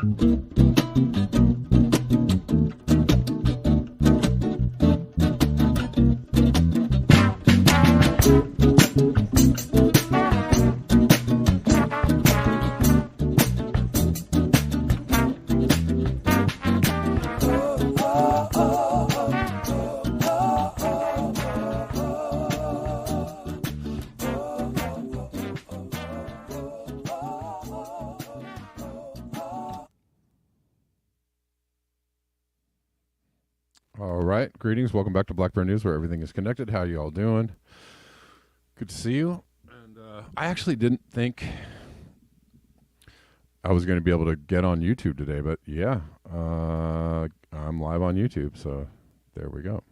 All right. Greetings. Welcome back to Black Bear News, where everything is connected. How you all doing? Good to see you. And I actually didn't think I was going to be able to get on YouTube today, but yeah, I'm live on YouTube, so there we go.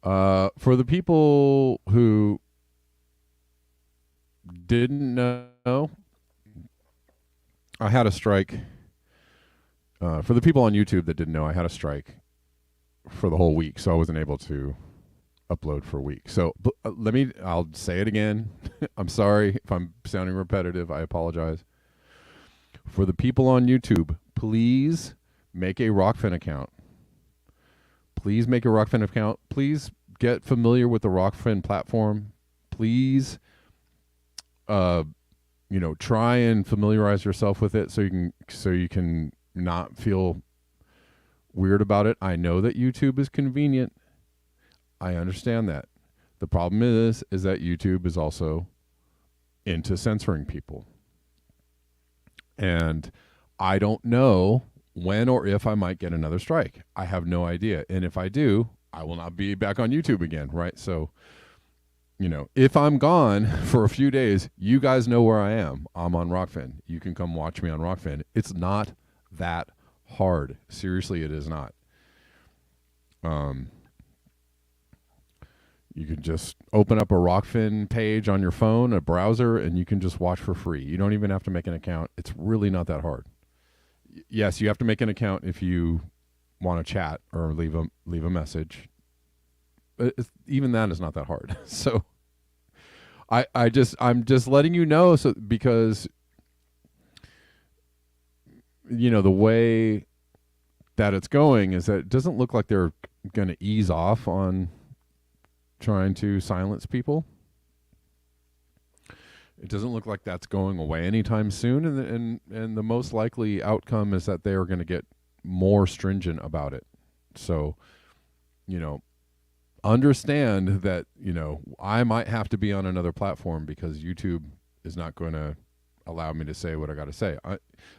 For the people who didn't know, I had a strike. For the people on YouTube that didn't know, I had a strike for the whole week, so I wasn't able to upload for a week. So I'll say it again. I'm sorry if I'm sounding repetitive. I apologize. For the people on YouTube, please make a Rockfin account. Please make a Rockfin account. Please get familiar with the Rockfin platform. Please, try and familiarize yourself with it so you can not feel weird about it. I know that YouTube is convenient. I understand that. The problem is that YouTube is also into censoring people. And I don't know when or if I might get another strike. I have no idea. And if I do, I will not be back on YouTube again, right? So, if I'm gone for a few days, you guys know where I am. I'm on Rockfin. You can come watch me on Rockfin. It's not that hard. Seriously, it is not. You can just open up a Rockfin page on your phone, a browser, and you can just watch for free. You don't even have to make an account. It's really not that hard. Yes, you have to make an account if you want to chat or leave a message. But even that is not that hard. So I'm just letting you know, so because the way that it's going is that it doesn't look like they're going to ease off on trying to silence people. It doesn't look like that's going away anytime soon, and the most likely outcome is that they are going to get more stringent about it. So, understand that, I might have to be on another platform because YouTube is not going to allow me to say what I got to say.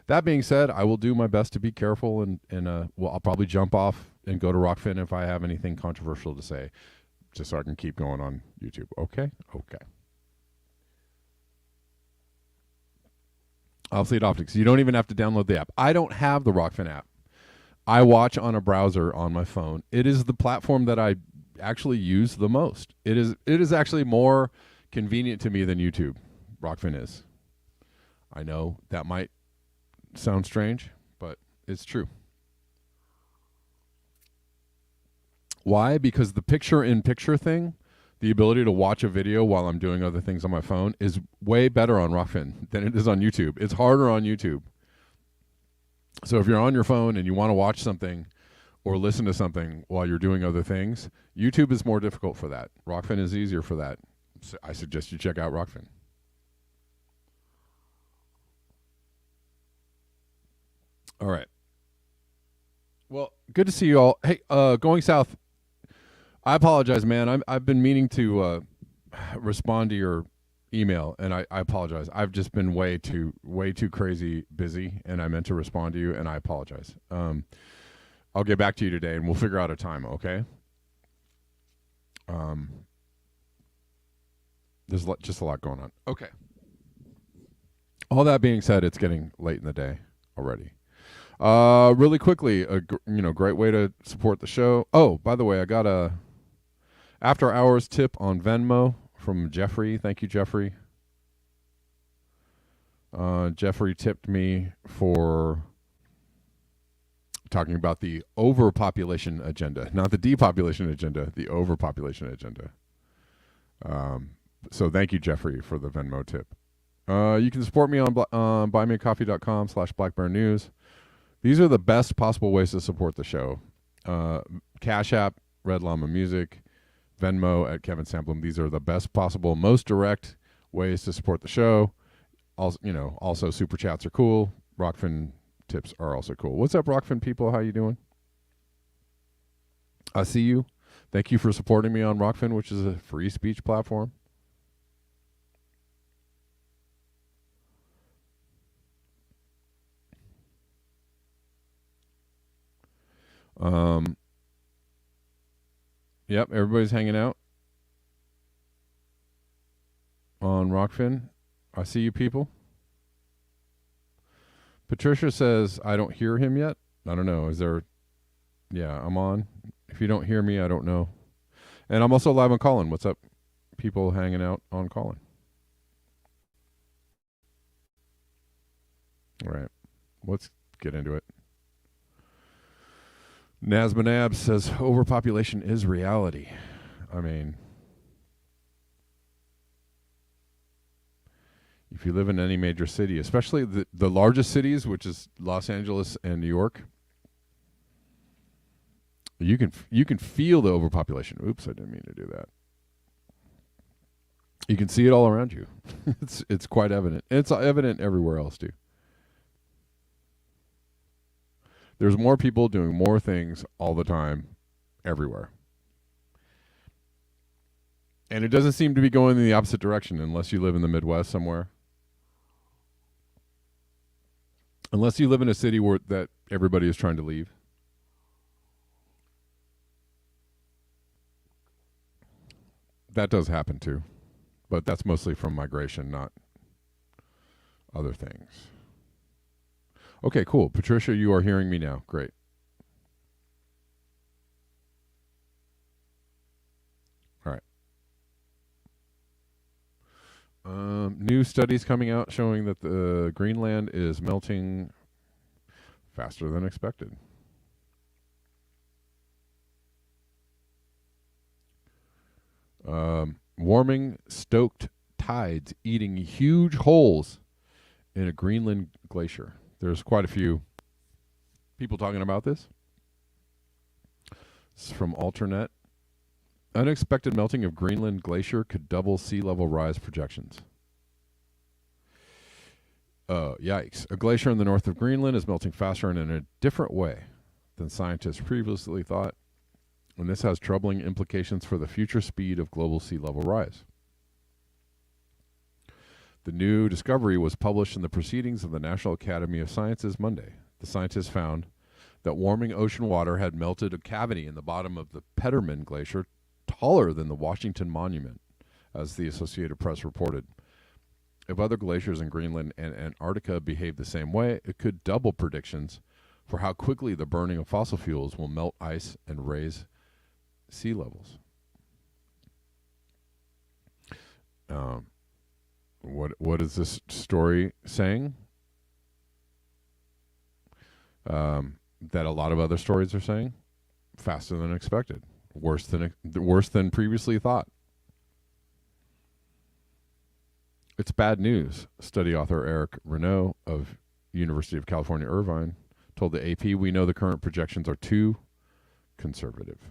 That being said, I will do my best to be careful, and I'll probably jump off and go to Rockfin if I have anything controversial to say, just so I can keep going on YouTube. Okay. Obsolete Optics. You don't even have to download the app. I don't have the Rockfin app. I watch on a browser on my phone. It is the platform that I actually use the most. It is actually more convenient to me than YouTube. Rockfin is. I know that might sound strange, but it's true. Why? Because the picture-in-picture thing, the ability to watch a video while I'm doing other things on my phone, is way better on Rockfin than it is on YouTube. It's harder on YouTube. So if you're on your phone and you want to watch something or listen to something while you're doing other things, YouTube is more difficult for that. Rockfin is easier for that. So I suggest you check out Rockfin. All right. Well, good to see you all. Hey, Going South, I apologize, man. I've been meaning to respond to your email, and I apologize. I've just been way too crazy busy, and I meant to respond to you, and I apologize. I'll get back to you today, and we'll figure out a time, okay? There's just a lot going on. Okay. All that being said, it's getting late in the day already. Really quickly, great way to support the show. Oh, by the way, I got a after hours tip on Venmo from Jeffrey. Thank you, Jeffrey. Jeffrey tipped me for talking about the overpopulation agenda, not the depopulation agenda, the overpopulation agenda. So thank you, Jeffrey, for the Venmo tip. You can support me on buymeacoffee.com/blackbearnews. These are the best possible ways to support the show. Cash App, Red Llama Music, Venmo at Kevin Samplum. These are the best possible, most direct ways to support the show. Also super chats are cool. Rockfin tips are also cool. What's up, Rockfin people? How you doing? I see you. Thank you for supporting me on Rockfin, which is a free speech platform. Yep, everybody's hanging out on Rockfin. I see you people. Patricia says, I don't hear him yet. I don't know. Is there... Yeah, I'm on. If you don't hear me, I don't know. And I'm also live on Callin. What's up, people hanging out on Callin? All right. Let's get into it. Nazmanab says, overpopulation is reality. I mean... If you live in any major city, especially the largest cities, which is Los Angeles and New York, you can feel the overpopulation. Oops, I didn't mean to do that. You can see it all around you. It's quite evident. It's evident everywhere else too. There's more people doing more things all the time, everywhere. And it doesn't seem to be going in the opposite direction unless you live in the Midwest somewhere. Unless you live in a city where that everybody is trying to leave. That does happen too. But that's mostly from migration, not other things. Okay, cool. Patricia, you are hearing me now. Great. All right. New studies coming out showing that the Greenland is melting faster than expected. Warming stoked tides eating huge holes in a Greenland glacier. There's quite a few people talking about this. This is from Alternet. Unexpected melting of Greenland glacier could double sea level rise projections. Yikes. A glacier in the north of Greenland is melting faster and in a different way than scientists previously thought, and this has troubling implications for the future speed of global sea level rise. The new discovery was published in the Proceedings of the National Academy of Sciences Monday. The scientists found that warming ocean water had melted a cavity in the bottom of the Petermann Glacier taller than the Washington Monument, as the Associated Press reported. If other glaciers in Greenland and Antarctica behave the same way, it could double predictions for how quickly the burning of fossil fuels will melt ice and raise sea levels. What is this story saying? That a lot of other stories are saying? Faster than expected. Worse than previously thought. It's bad news, study author Eric Renaud of University of California, Irvine told the AP, we know the current projections are too conservative.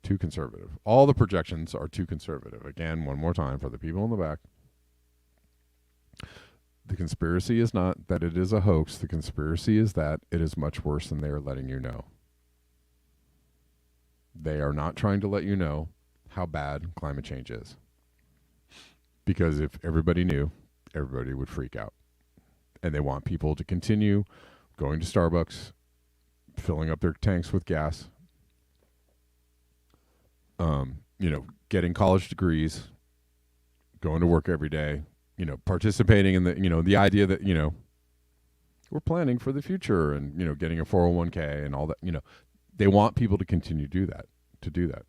Too conservative. All the projections are too conservative. Again, one more time for the people in the back. The conspiracy is not that it is a hoax. The conspiracy is that it is much worse than they are letting you know. They are not trying to let you know how bad climate change is. Because if everybody knew, everybody would freak out. And they want people to continue going to Starbucks, filling up their tanks with gas, getting college degrees, going to work every day, participating in the idea that, we're planning for the future and, getting a 401k and all that, they want people to continue to do that.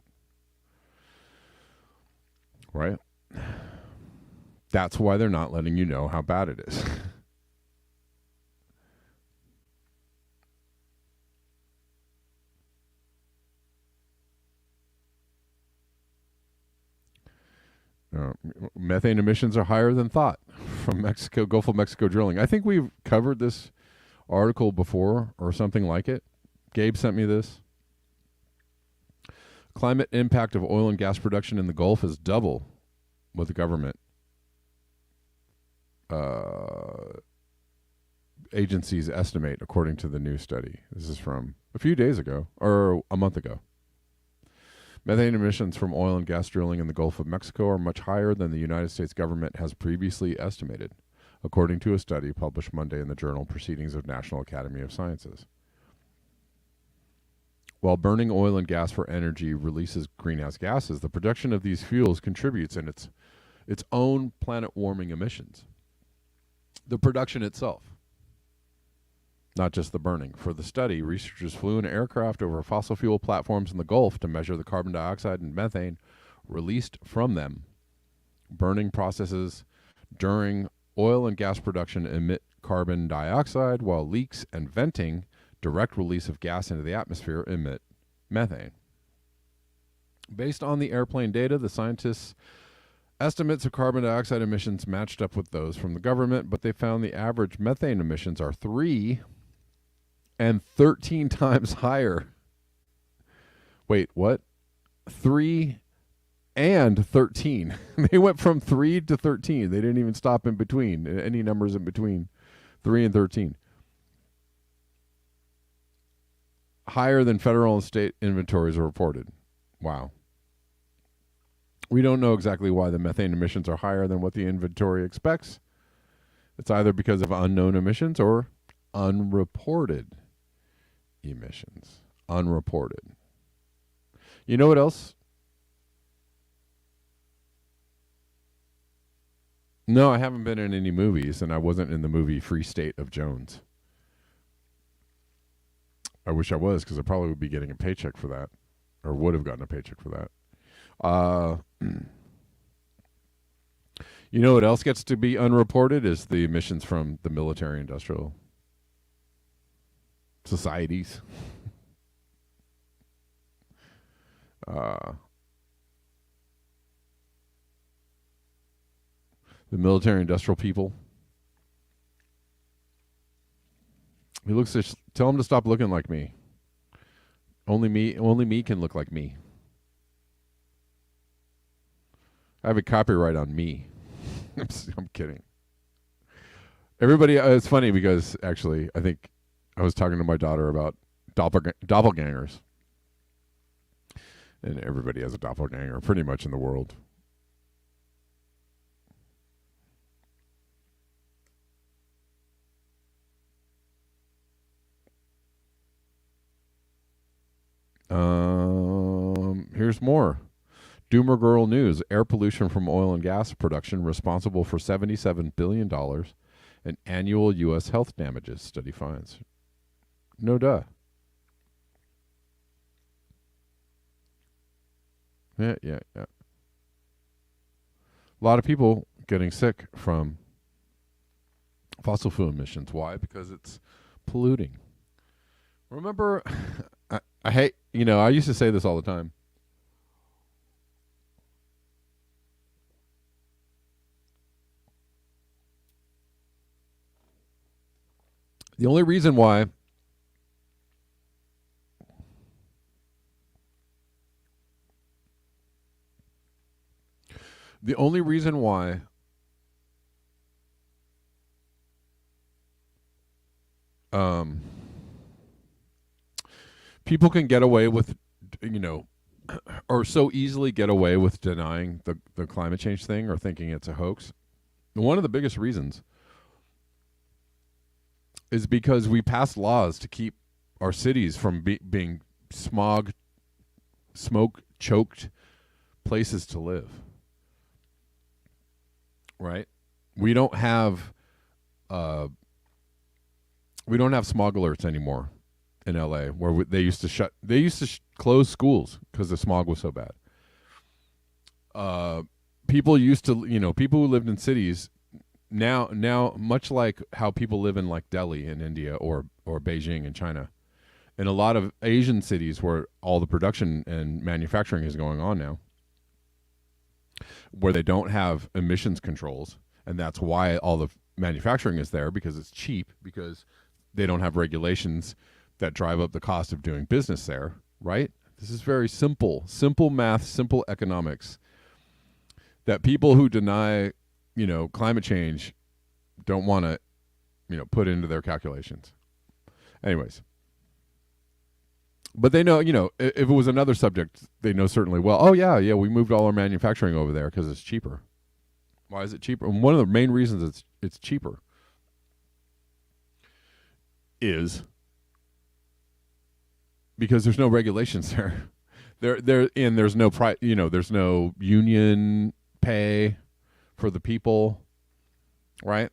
Right? That's why they're not letting you know how bad it is. Methane emissions are higher than thought from Mexico, Gulf of Mexico drilling. I think we've covered this article before or something like it. Gabe sent me this. Climate impact of oil and gas production in the Gulf is double what the government agencies estimate, according to the new study. This is from a few days ago, or a month ago. Methane emissions from oil and gas drilling in the Gulf of Mexico are much higher than the United States government has previously estimated, according to a study published Monday in the journal Proceedings of National Academy of Sciences. While burning oil and gas for energy releases greenhouse gases, the production of these fuels contributes in its own planet-warming emissions. The production itself, not just the burning. For the study, researchers flew an aircraft over fossil fuel platforms in the Gulf to measure the carbon dioxide and methane released from them. Burning processes during oil and gas production emit carbon dioxide, while leaks and venting, direct release of gas into the atmosphere, emit methane. Based on the airplane data, the scientists' estimates of carbon dioxide emissions matched up with those from the government, but they found the average methane emissions are 3 and 13 times higher. Wait, what? 3 and 13. They went from 3 to 13. They didn't even stop in between, any numbers in between 3 and 13. Higher than federal and state inventories are reported. Wow. We don't know exactly why the methane emissions are higher than what the inventory expects. It's either because of unknown emissions or unreported emissions. Unreported. You know what else? No, I haven't been in any movies, and I wasn't in the movie Free State of Jones. I wish I was, because I probably would be getting a paycheck for that, or would have gotten a paycheck for that. You know what else gets to be unreported is the emissions from the military-industrial societies. The military-industrial people. He looks. Tell him to stop looking like me. Only me can look like me. I have a copyright on me. I'm kidding. Everybody, it's funny because actually, I think I was talking to my daughter about doppelgangers, and everybody has a doppelganger pretty much in the world. Here's more. Doomer Girl News. Air pollution from oil and gas production responsible for $77 billion in annual U.S. health damages, study finds. No duh. Yeah. A lot of people getting sick from fossil fuel emissions. Why? Because it's polluting. Remember, I hate, I used to say this all the time. The only reason why people can get away with, or so easily get away with denying the climate change thing or thinking it's a hoax. One of the biggest reasons is because we passed laws to keep our cities from being smoke-choked places to live. Right? We don't have smog alerts anymore in LA, where they used to close schools because the smog was so bad. People who lived in cities now much like how people live in like Delhi in India or Beijing in China, in a lot of Asian cities where all the production and manufacturing is going on now, where they don't have emissions controls, and that's why all the manufacturing is there, because it's cheap, because they don't have regulations that drive up the cost of doing business there, right? This is very simple math, simple economics that people who deny, climate change don't want to, put into their calculations. Anyways, but they know, if it was another subject, they know certainly well, oh yeah, we moved all our manufacturing over there because it's cheaper. Why is it cheaper? And one of the main reasons it's cheaper is because there's no regulations there. There's no there's no union pay for the people, right?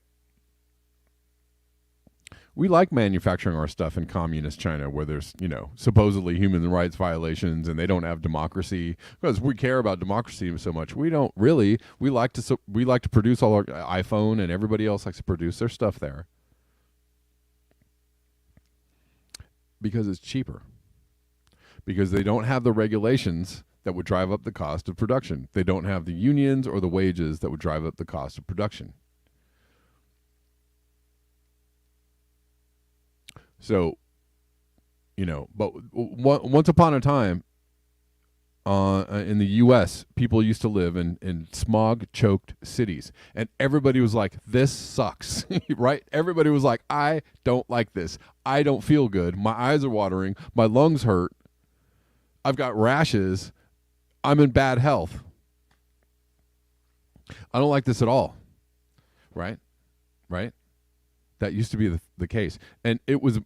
We like manufacturing our stuff in communist China, where there's, supposedly human rights violations, and they don't have democracy, because we care about democracy so much. We don't really. We like to produce all our iPhone, and everybody else likes to produce their stuff there because it's cheaper. Because they don't have the regulations that would drive up the cost of production. They don't have the unions or the wages that would drive up the cost of production. So, but once upon a time, in the U.S., people used to live in smog-choked cities, and everybody was like, "This sucks," right? Everybody was like, "I don't like this. I don't feel good. My eyes are watering. My lungs hurt. I've got rashes. I'm in bad health. I don't like this at all." Right? Right? That used to be the case. And it was,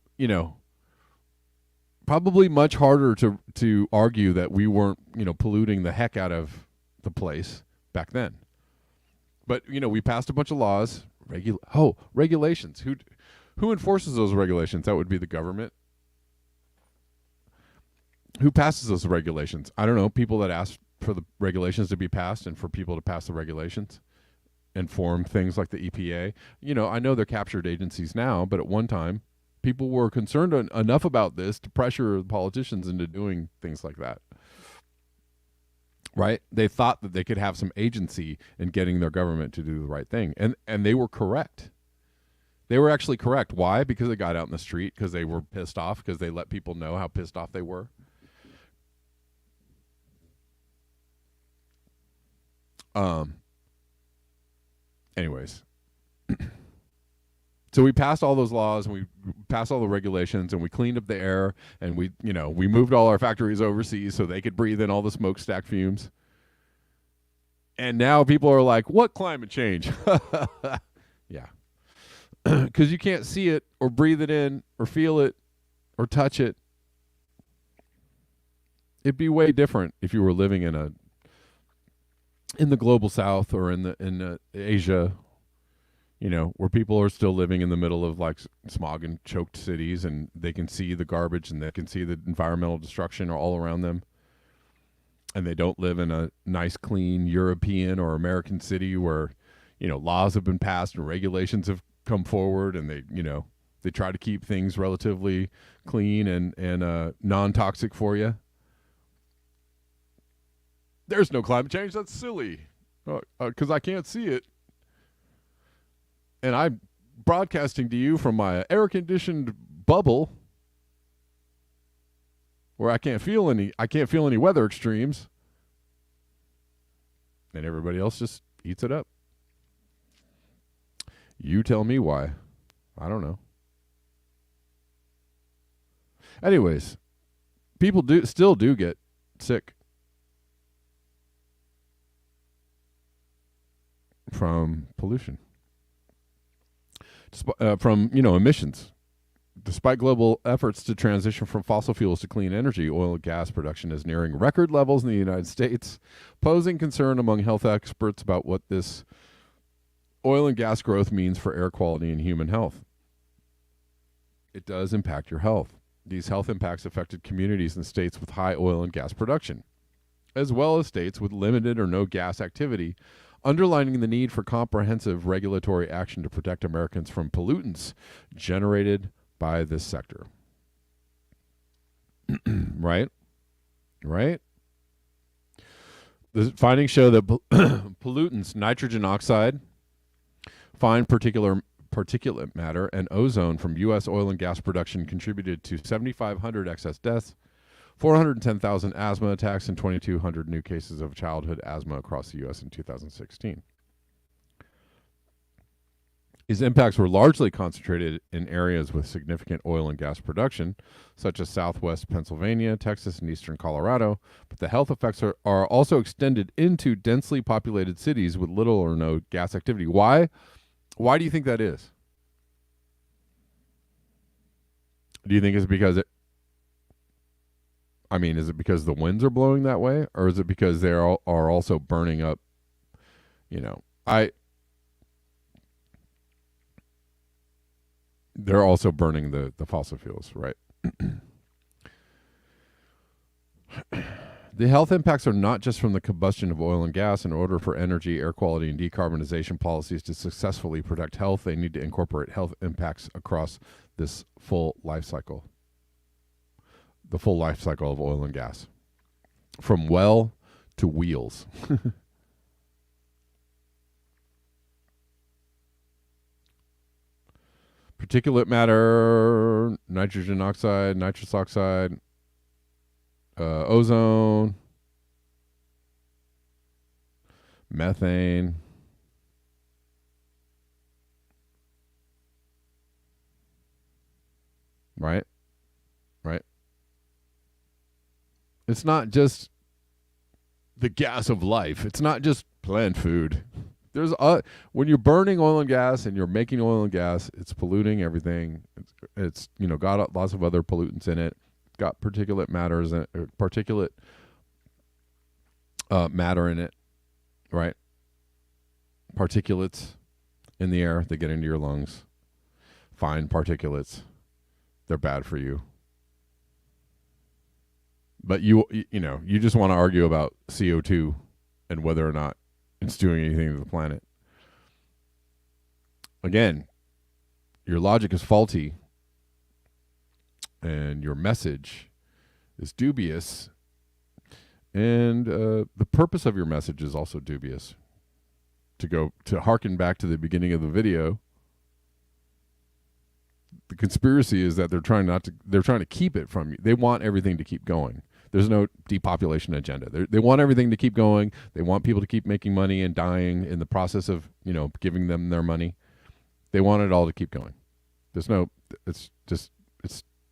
probably much harder to argue that we weren't, polluting the heck out of the place back then. But, we passed a bunch of laws, regulations. Who enforces those regulations? That would be the government. Who passes those regulations? I don't know. People that ask for the regulations to be passed and for people to pass the regulations and form things like the EPA. I know they're captured agencies now, but at one time, people were concerned enough about this to pressure the politicians into doing things like that. Right? They thought that they could have some agency in getting their government to do the right thing. And they were correct. They were actually correct. Why? Because they got out in the street, because they were pissed off, because they let people know how pissed off they were. Anyways, so we passed all those laws, and we passed all the regulations, and we cleaned up the air, and we moved all our factories overseas so they could breathe in all the smokestack fumes. And now people are like, "What climate change?" Yeah. Because you can't see it or breathe it in or feel it or touch it. It'd be way different if you were living in the global south or in Asia, where people are still living in the middle of like smog and choked cities, and they can see the garbage and they can see the environmental destruction all around them. And they don't live in a nice, clean European or American city where, laws have been passed and regulations have come forward, and they try to keep things relatively clean and non-toxic for you. There's no climate change. That's silly. Because I can't see it. And I'm broadcasting to you from my air-conditioned bubble where I can't feel any weather extremes. And everybody else just eats it up. You tell me why. I don't know. Anyways, people still do get sick from pollution, from emissions. Despite global efforts to transition from fossil fuels to clean energy, oil and gas production is nearing record levels in the United States, posing concern among health experts about what this oil and gas growth means for air quality and human health. It does impact your health. These health impacts affected communities in states with high oil and gas production, as well as states with limited or no gas activity, underlining the need for comprehensive regulatory action to protect Americans from pollutants generated by this sector. Right? The findings show that pollutants, nitrogen oxide, fine particulate matter, and ozone from U.S. oil and gas production contributed to 7,500 excess deaths, 410,000 asthma attacks, and 2,200 new cases of childhood asthma across the U.S. in 2016. These impacts were largely concentrated in areas with significant oil and gas production, such as southwest Pennsylvania, Texas, and eastern Colorado, but the health effects are also extended into densely populated cities with little or no gas activity. Why? Why do you think that is? Do you think it's because is it because the winds are blowing that way, or is it because they are also burning up, they're also burning the fossil fuels, right? The health impacts are not just from the combustion of oil and gas. In order for energy, air quality, and decarbonization policies to successfully protect health, they need to incorporate health impacts across this full life cycle. The full life cycle of oil and gas. From well to wheels. Particulate matter, nitrogen oxide, nitrous oxide, ozone, methane, right? It's not just the gas of life. It's not just plant food. There's when you're burning oil and gas and you're making oil and gas, it's polluting everything. It's got lots of other pollutants in it. Got particulate matters and particulate matter in it, right? Particulates in the air, they get into your lungs. Fine particulates, they're bad for you. But you just want to argue about CO2 and whether or not it's doing anything to the planet. Again, your logic is faulty and your message is dubious, and the purpose of your message is also dubious. To harken back to the beginning of the video, the conspiracy is that they're trying to keep it from you. They want everything to keep going. There's no depopulation agenda. They want everything to keep going. They want people to keep making money and dying in the process of, giving them their money. They want it all to keep going. It's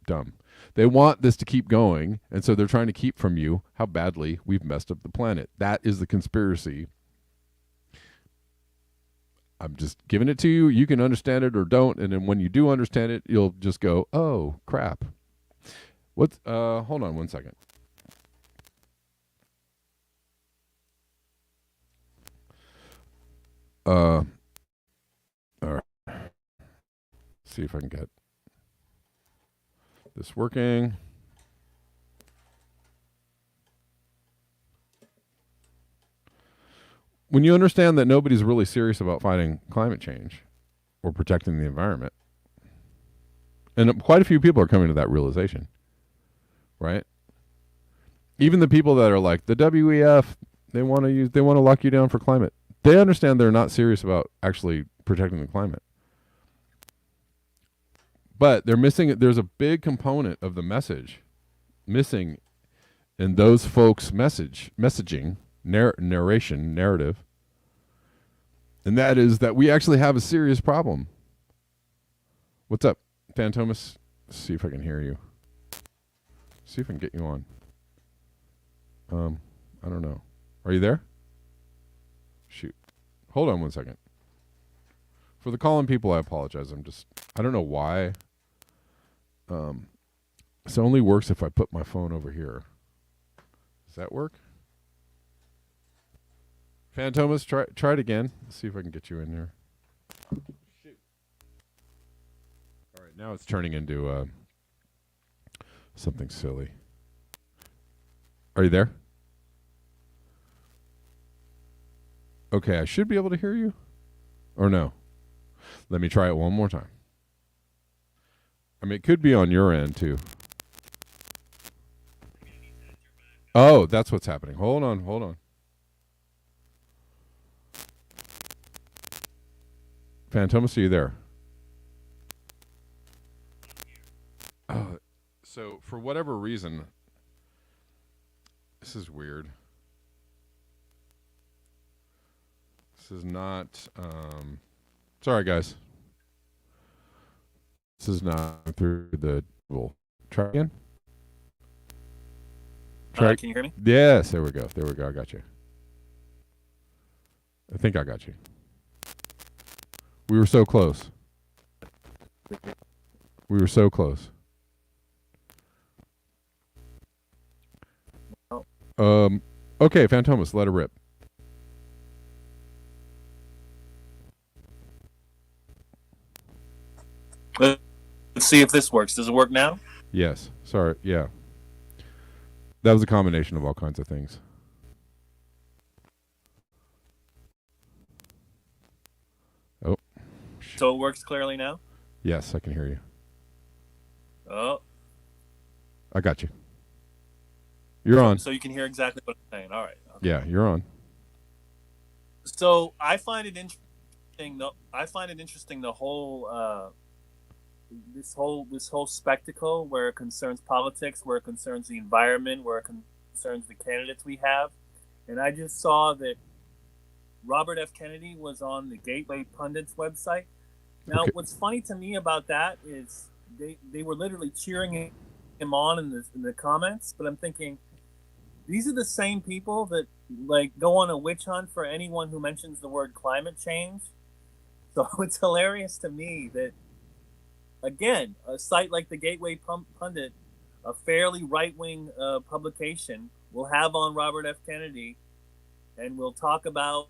dumb. They want this to keep going, and so they're trying to keep from you how badly we've messed up the planet. That is the conspiracy. I'm just giving it to you. You can understand it or don't, and then when you do understand it, you'll just go, "Oh, crap." Hold on one second. All right. See if I can get this working. When you understand that nobody's really serious about fighting climate change or protecting the environment, and quite a few people are coming to that realization, right? Even the people that are like the WEF, they want to lock you down for climate. They understand they're not serious about actually protecting the climate. But they're missing it. There's a big component of the message missing in those folks' messaging, narrative. And that is that we actually have a serious problem. What's up, Phantomas? Let's see if I can hear you. See if I can get you on. I don't know. Are you there? Shoot. Hold on one second. For the calling people, I apologize. I don't know why. This only works if I put my phone over here. Does that work? Phantomas, try it again. Let's see if I can get you in here. Shoot. All right, now it's turning into something silly. Are you there? Okay, I should be able to hear you. Or no? Let me try it one more time. It could be on your end too. Oh, that's what's happening. Hold on. Phantomas, are you there? So for whatever reason, this is weird. This is not. Sorry, guys. This is not through the. Well, try again. Can you hear me? Yes, there we go. There we go. I got you. I think I got you. We were so close. We were so close. Okay, Phantomas, let it rip. Let's see if this works. Does it work now? Yes. Sorry. Yeah. That was a combination of all kinds of things. Oh. So it works clearly now? Yes, I can hear you. Oh. I got you. You're on. So you can hear exactly what I'm saying. All right. Okay. Yeah, you're on. So I find it interesting. I find it interesting the whole this whole spectacle where it concerns politics, where it concerns the environment, where it concerns the candidates we have. And I just saw that Robert F. Kennedy was on the Gateway Pundit's website. Now, Okay. what's funny to me about that is they were literally cheering him on in the comments. But I'm thinking, these are the same people that like go on a witch hunt for anyone who mentions the word climate change. So it's hilarious to me that, again, a site like the Gateway Pundit, a fairly right-wing publication, will have on Robert F. Kennedy, and we'll talk about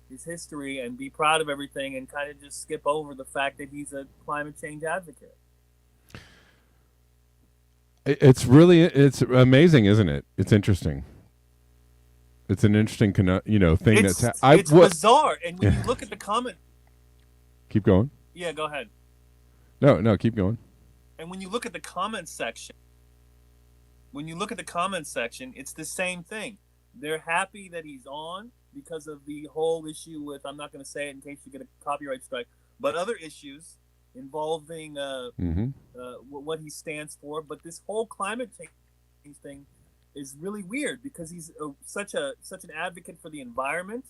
his history and be proud of everything, and kind of just skip over the fact that he's a climate change advocate. It's amazing, isn't it? It's interesting. It's an interesting, thing. It's bizarre, and when you look at the comment, keep going. Yeah, go ahead. No, keep going. And when you look at the comments section, it's the same thing. They're happy that he's on because of the whole issue with, I'm not going to say it in case you get a copyright strike, but other issues involving what he stands for. But this whole climate change thing is really weird because he's such an advocate for the environment,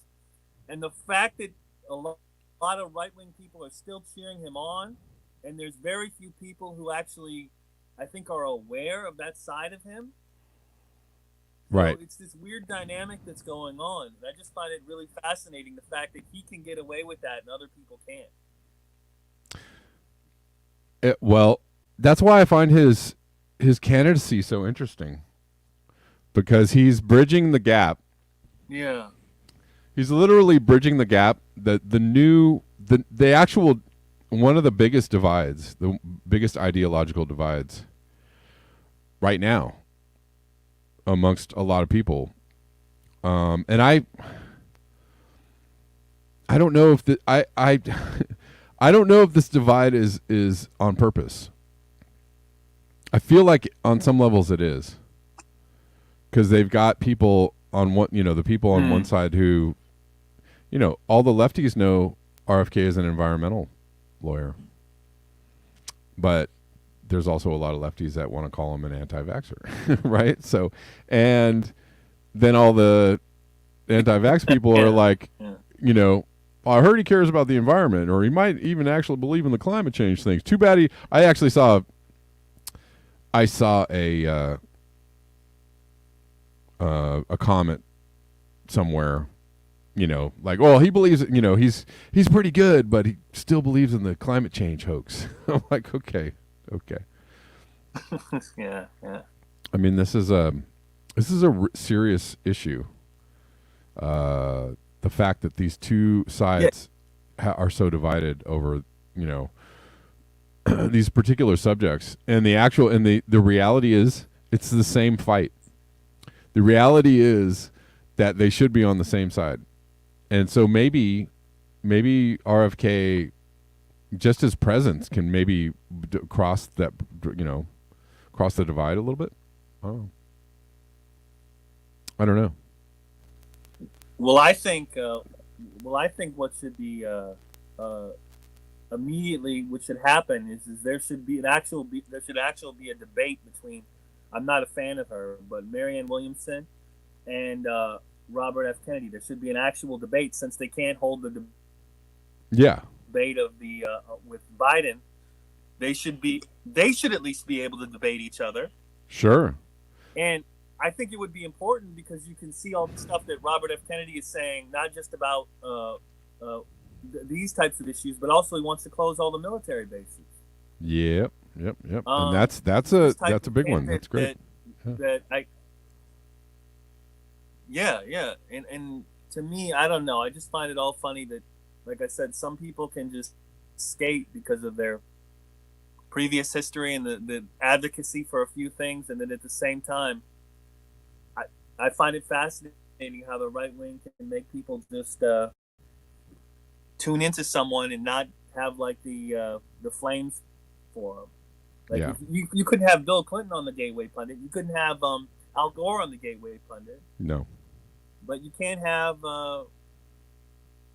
and the fact that a lot of right-wing people are still cheering him on, and there's very few people who actually, I think, are aware of that side of him. Right. So it's this weird dynamic that's going on. And I just find it really fascinating, the fact that he can get away with that and other people can't. Well, that's why I find his candidacy so interesting, because he's bridging the gap. Yeah. He's literally bridging the gap. The actual one of the biggest divides, the biggest ideological divides right now amongst a lot of people. And I don't know if I don't know if this divide is on purpose. I feel like on some levels it is, because they've got people on the people on one side who, all the lefties know RFK is an environmental lawyer, but there's also a lot of lefties that want to call him an anti-vaxxer, right? So, and then all the anti-vax people are like, I heard he cares about the environment, or he might even actually believe in the climate change things. Too bad I actually saw a comment somewhere, like, well, he believes, he's pretty good, but he still believes in the climate change hoax. I'm like, okay. Yeah. I mean, this is a serious issue. The fact that these two sides are so divided over, these particular subjects, and the reality is it's the same fight. The reality is that they should be on the same side. And so maybe RFK, just his presence, can maybe cross the divide a little bit. Oh, I don't know. Well, I think well, I think what should be immediately, what should happen is there should be there should actually be a debate between. I'm not a fan of her, but Marianne Williamson and Robert F. Kennedy. There should be an actual debate since they can't hold the Yeah, debate of the with Biden. They should at least be able to debate each other. sure. And I think it would be important because you can see all the stuff that Robert F. Kennedy is saying, not just about these types of issues, but also he wants to close all the military bases. Yep, yep. And that's This type a of big one. candidate That's great. That I, yeah, and to me, I don't know. I just find it all funny that, like I said, some people can just skate because of their previous history and the advocacy for a few things, and then at the same time, I find it fascinating how the right wing can make people just tune into someone and not have like the flames for them. Like Yeah. you couldn't have Bill Clinton on the Gateway Pundit, you couldn't have Al Gore on the Gateway Pundit, No. but you can't have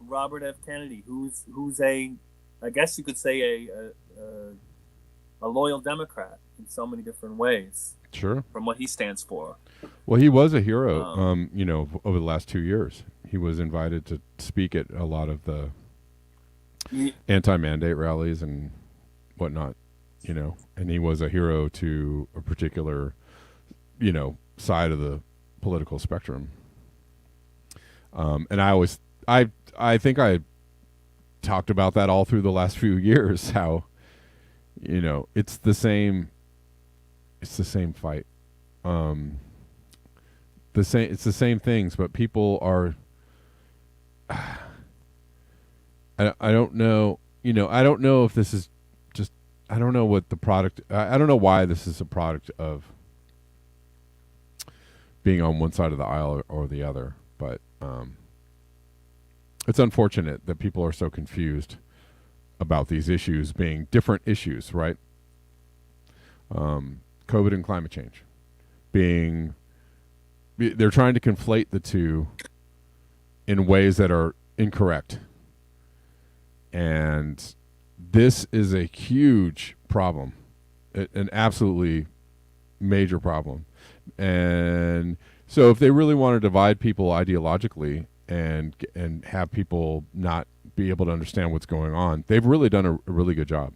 Robert F. Kennedy, who's a, I guess you could say a loyal Democrat in so many different ways Sure. from what he stands for. Well, he was a hero, over the last 2 years. He was invited to speak at a lot of the anti-mandate rallies and whatnot, and he was a hero to a particular, side of the political spectrum. And I think I talked about that all through the last few years, how, it's the same fight. It's the same things, but people are, I don't know, I don't know if this is just, I don't know what the product, I don't know why this is a product of being on one side of the aisle or the other, but it's unfortunate that people are so confused about these issues being different issues, right? COVID and climate change they're trying to conflate the two in ways that are incorrect. And this is a huge problem, an absolutely major problem. And so if they really want to divide people ideologically and have people not be able to understand what's going on, they've really done a really good job.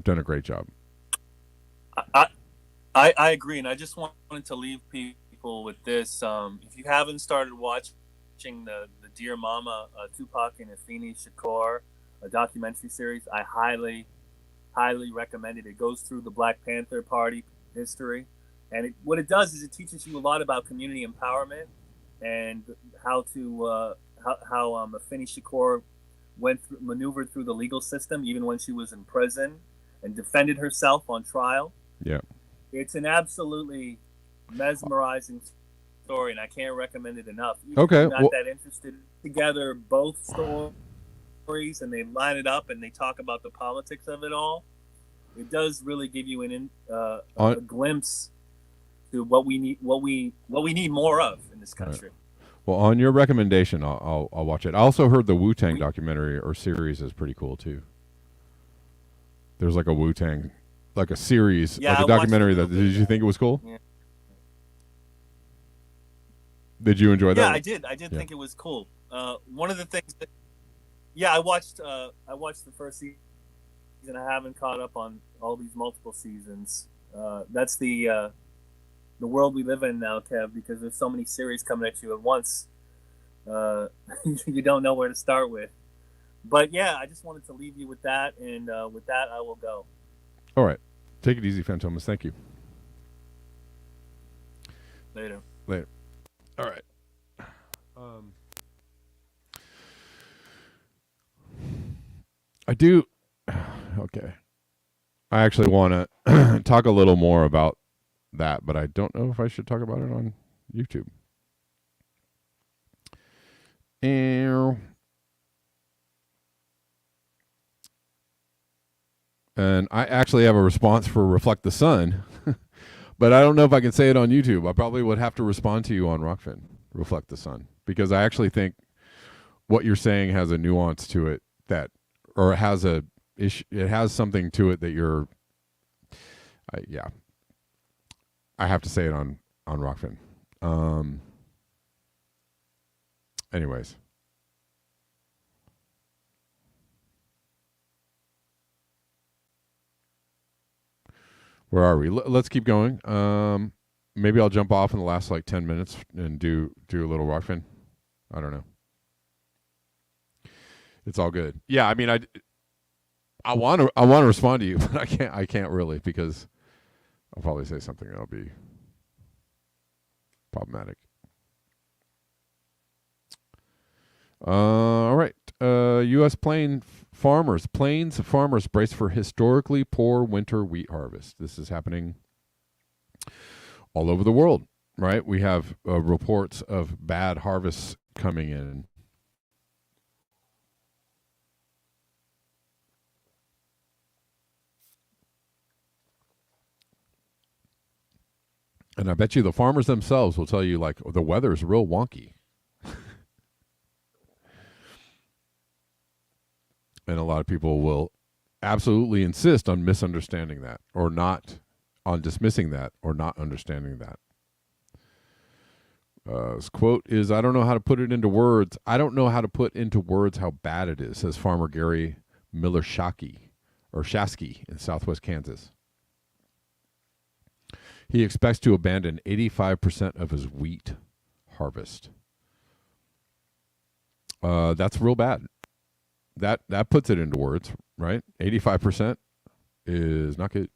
Done a great job. I agree, and I just wanted to leave people with this. If you haven't started watching the Dear Mama, Tupac and Afeni Shakur, a documentary series, I highly, highly recommend it. It goes through the Black Panther Party history, and what it does is it teaches you a lot about community empowerment and how Afeni Shakur maneuvered through the legal system even when she was in prison and defended herself on trial. Yeah. It's an absolutely mesmerizing story, and I can't recommend it enough. Okay, If you're not that interested together, both stories, and they line it up and they talk about the politics of it all. It does really give you a glimpse to what we need more of in this country. Right. Well, on your recommendation, I'll watch it. I also heard the Wu-Tang documentary or series is pretty cool too. There's like a Wu-Tang, like a series, like a documentary. Did you think it was cool? Yeah. Did you enjoy that? Yeah, I did. I did think it was cool. One of the things that, I watched the first season. I haven't caught up on all these multiple seasons. That's the world we live in now, Kev, because there's so many series coming at you at once. You don't know where to start with. But yeah, I just wanted to leave you with that, and with that, I will go. All right. Take it easy, Fantomas. Thank you. Later. All right. I do. Okay. I actually want to talk a little more about that, but I don't know if I should talk about it on YouTube. And I actually have a response for Reflect the Sun, but I don't know if I can say it on YouTube. I probably would have to respond to you on Rockfin, Reflect the Sun, because I actually think what you're saying has a nuance to it that, or it has a issue. It has something to it that you're. Yeah, I have to say it on Rockfin. Anyways, where are we? Let's keep going. Maybe I'll jump off in the last like 10 minutes and do a little Rockfin. I don't know. It's all good. Yeah, I mean, I want to respond to you, but I can't really, because I'll probably say something that'll be problematic. All right. U.S. plains farmers brace for historically poor winter wheat harvest. This is happening all over the world, right? We have reports of bad harvests coming in. And I bet you the farmers themselves will tell you, like, the weather is real wonky. And a lot of people will absolutely insist on misunderstanding that, or not, on dismissing that, or not understanding that. This quote is, I don't know how to put it into words. I don't know how to put into words how bad it is, says farmer Gary Shasky in southwest Kansas. He expects to abandon 85% of his wheat harvest. That's real bad. That puts it into words, right? 85% is not good.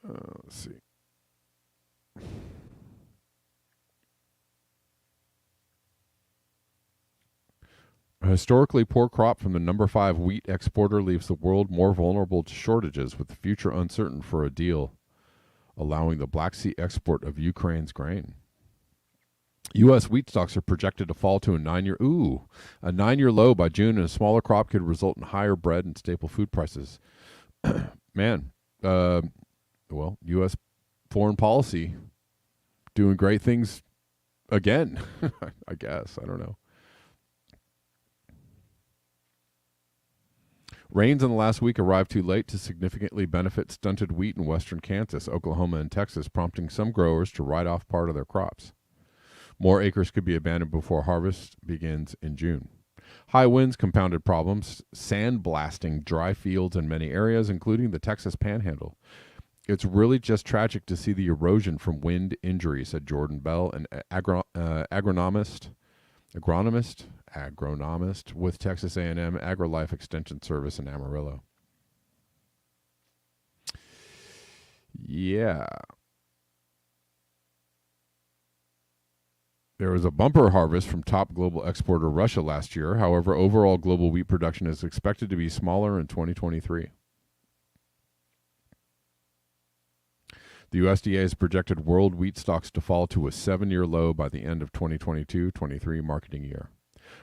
Let's see. A historically poor crop from the number 5 wheat exporter leaves the world more vulnerable to shortages, with the future uncertain for a deal allowing the Black Sea export of Ukraine's grain. U.S. wheat stocks are projected to fall to a 9-year low by June, and a smaller crop could result in higher bread and staple food prices. Man, well, U.S. foreign policy doing great things again, I guess. I don't know. Rains in the last week arrived too late to significantly benefit stunted wheat in western Kansas, Oklahoma, and Texas, prompting some growers to write off part of their crops. More acres could be abandoned before harvest begins in June. High winds compounded problems, sandblasting dry fields in many areas, including the Texas Panhandle. It's really just tragic to see the erosion from wind injury, said Jordan Bell, an agronomist with Texas A&M AgriLife Extension Service in Amarillo. Yeah. There was a bumper harvest from top global exporter Russia last year. However, overall global wheat production is expected to be smaller in 2023. The USDA has projected world wheat stocks to fall to a 7-year low by the end of 2022-23 marketing year.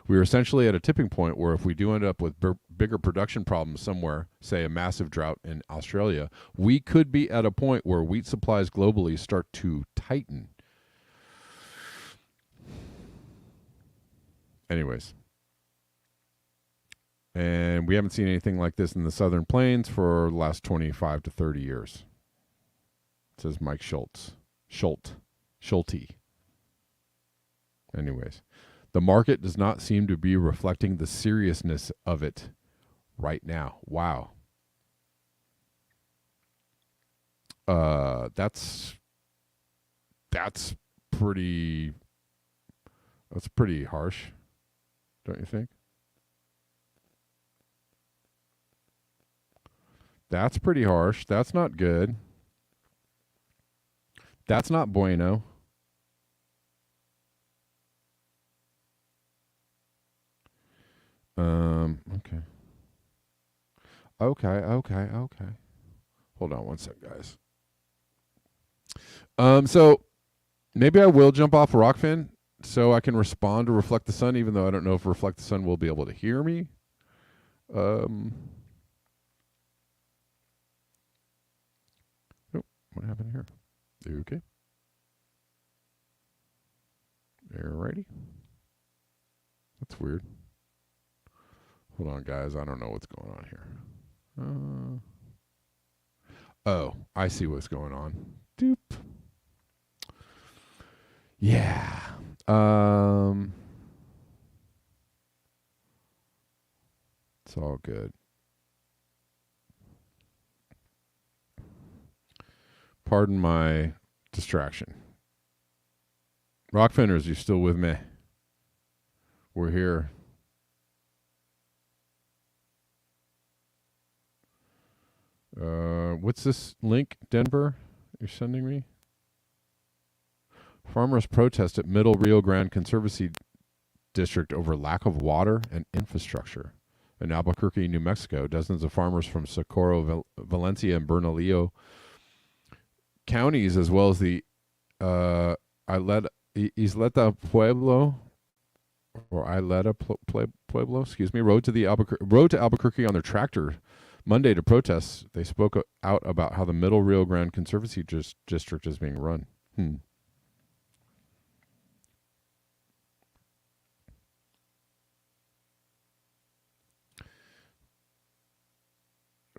We are essentially at a tipping point where if we do end up with bigger production problems somewhere, say a massive drought in Australia, we could be at a point where wheat supplies globally start to tighten. Anyways. And we haven't seen anything like this in the Southern Plains for the last 25 to 30 years. Says Mike Schulte. Anyways, the market does not seem to be reflecting the seriousness of it right now. Wow. That's pretty harsh, don't you think? That's pretty harsh. That's not good. That's not bueno. Okay. Okay. Hold on one sec, guys. So maybe I will jump off Rockfin so I can respond to Reflect the Sun, even though I don't know if Reflect the Sun will be able to hear me. Oh, what happened here? Okay. Alrighty. That's weird. Hold on, guys. I don't know what's going on here. Oh, I see what's going on. Doop. Yeah. It's all good. Pardon my distraction. Rockfinders, you still with me? We're here. What's this link, Denver, you're sending me? Farmers protest at Middle Rio Grande Conservancy District over lack of water and infrastructure. In Albuquerque, New Mexico, dozens of farmers from Socorro, Valencia, and Bernalillo counties, as well as the Isleta Pueblo, or Isleta Pueblo, excuse me, rode to Albuquerque on their tractor Monday to protest. They spoke out about how the Middle Rio Grande Conservancy District is being run.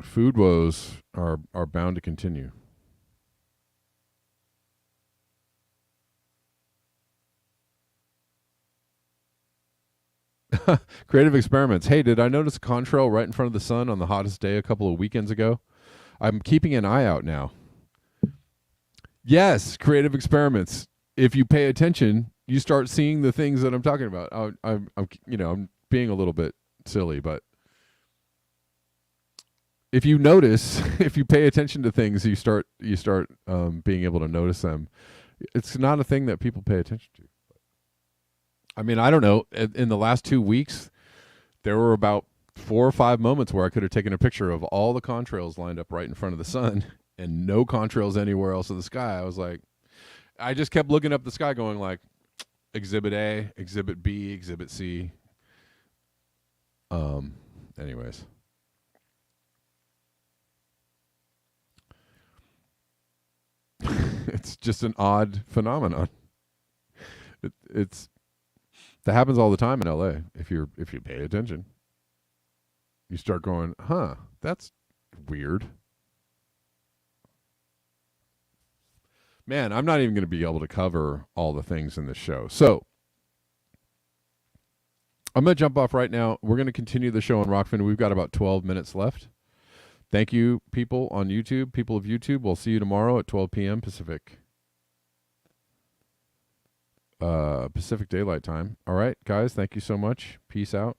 Food woes are bound to continue. Creative experiments. Hey, did I notice a contrail right in front of the sun on the hottest day a couple of weekends ago? I'm keeping an eye out now. Yes, creative experiments. If you pay attention, you start seeing the things that I'm talking about. I'm being a little bit silly, but if you notice, if you pay attention to things, you start being able to notice them. It's not a thing that people pay attention to. I mean, I don't know. In the last 2 weeks, there were about 4 or 5 moments where I could have taken a picture of all the contrails lined up right in front of the sun and no contrails anywhere else in the sky. I was like, I just kept looking up the sky going like, Exhibit A, Exhibit B, Exhibit C. Anyways. It's just an odd phenomenon. That happens all the time in LA. If you pay attention, you start going, huh, that's weird. Man, I'm not even going to be able to cover all the things in this show. So I'm going to jump off right now. We're going to continue the show on Rockfin. We've got about 12 minutes left. Thank you, people on YouTube, people of YouTube. We'll see you tomorrow at 12 p.m. Pacific Daylight Time. All right, guys, thank you so much. Peace out.